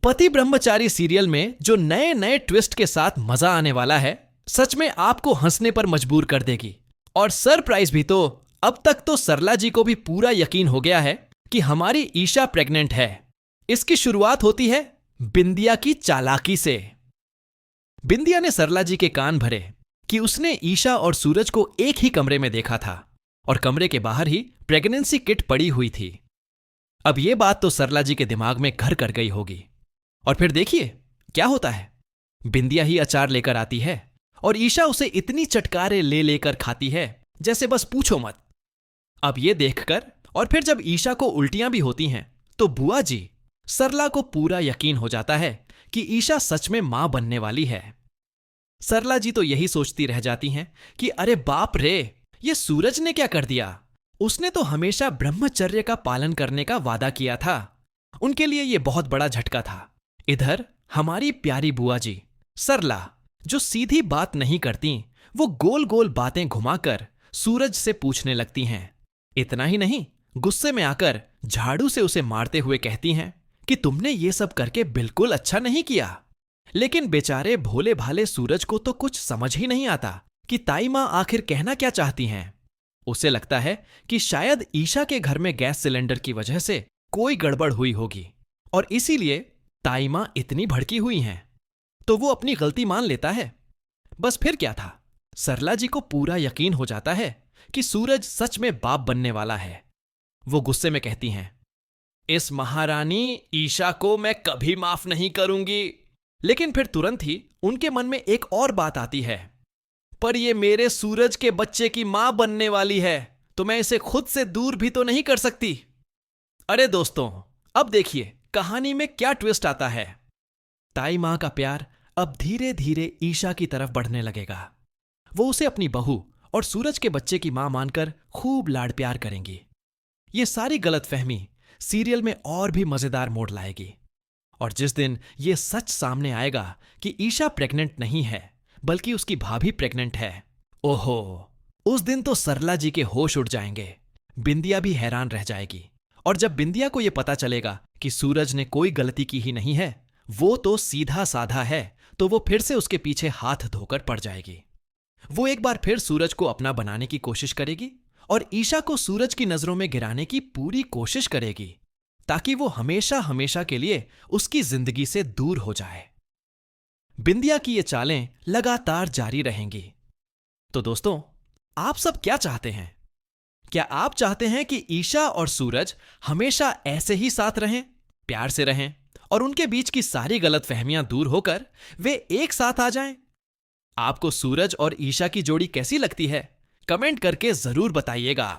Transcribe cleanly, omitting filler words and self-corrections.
पति ब्रह्मचारी सीरियल में जो नए नए ट्विस्ट के साथ मजा आने वाला है, सच में आपको हंसने पर मजबूर कर देगी। और सरप्राइज भी तो। अब तक तो सरला जी को भी पूरा यकीन हो गया है कि हमारी ईशा प्रेग्नेंट है। इसकी शुरुआत होती है बिंदिया की चालाकी से। बिंदिया ने सरला जी के कान भरे कि उसने ईशा और सूरज को एक ही कमरे में देखा था और कमरे के बाहर ही प्रेगनेंसी किट पड़ी हुई थी। अब यह बात तो सरला जी के दिमाग में घर कर गई होगी। और फिर देखिए क्या होता है। बिंदिया ही अचार लेकर आती है और ईशा उसे इतनी चटकारे ले लेकर खाती है जैसे बस पूछो मत। अब यह देखकर और फिर जब ईशा को उल्टियां भी होती हैं तो बुआ जी सरला को पूरा यकीन हो जाता है कि ईशा सच में मां बनने वाली है। सरला जी तो यही सोचती रह जाती हैं कि अरे बाप रे, ये सूरज ने क्या कर दिया। उसने तो हमेशा ब्रह्मचर्य का पालन करने का वादा किया था। उनके लिए यह बहुत बड़ा झटका था। इधर हमारी प्यारी बुआ जी सरला, जो सीधी बात नहीं करती, वो गोल गोल बातें घुमाकर सूरज से पूछने लगती हैं। इतना ही नहीं, गुस्से में आकर झाड़ू से उसे मारते हुए कहती हैं कि तुमने ये सब करके बिल्कुल अच्छा नहीं किया। लेकिन बेचारे भोले भाले सूरज को तो कुछ समझ ही नहीं आता कि ताई मां आखिर कहना क्या चाहती हैं। उसे लगता है कि शायद ईशा के घर में गैस सिलेंडर की वजह से कोई गड़बड़ हुई होगी और इसीलिए ताई मां इतनी भड़की हुई हैं। तो वो अपनी गलती मान लेता है। बस फिर क्या था, सरला जी को पूरा यकीन हो जाता है कि सूरज सच में बाप बनने वाला है। वो गुस्से में कहती हैं, इस महारानी ईशा को मैं कभी माफ नहीं करूंगी। लेकिन फिर तुरंत ही उनके मन में एक और बात आती है, पर ये मेरे सूरज के बच्चे की मां बनने वाली है तो मैं इसे खुद से दूर भी तो नहीं कर सकती। अरे दोस्तों, अब देखिए कहानी में क्या ट्विस्ट आता है। ताई मां का प्यार अब धीरे धीरे ईशा की तरफ बढ़ने लगेगा। वो उसे अपनी बहू और सूरज के बच्चे की मां मानकर खूब लाड प्यार करेंगी। ये सारी गलतफहमी सीरियल में और भी मजेदार मोड़ लाएगी। और जिस दिन ये सच सामने आएगा कि ईशा प्रेग्नेंट नहीं है बल्कि उसकी भाभी प्रेग्नेंट है, ओहो, उस दिन तो सरला जी के होश उड़ जाएंगे। बिंदिया भी हैरान रह जाएगी। और जब बिंदिया को यह पता चलेगा कि सूरज ने कोई गलती की ही नहीं है, वो तो सीधा साधा है, तो वो फिर से उसके पीछे हाथ धोकर पड़ जाएगी। वो एक बार फिर सूरज को अपना बनाने की कोशिश करेगी और ईशा को सूरज की नजरों में गिराने की पूरी कोशिश करेगी ताकि वो हमेशा हमेशा के लिए उसकी जिंदगी से दूर हो जाए। बिंदिया की ये चालें लगातार जारी रहेंगी। तो दोस्तों, आप सब क्या चाहते हैं? क्या आप चाहते हैं कि ईशा और सूरज हमेशा ऐसे ही साथ रहें, प्यार से रहें और उनके बीच की सारी गलतफहमियां दूर होकर वे एक साथ आ जाएं? आपको सूरज और ईशा की जोड़ी कैसी लगती है? कमेंट करके जरूर बताइएगा।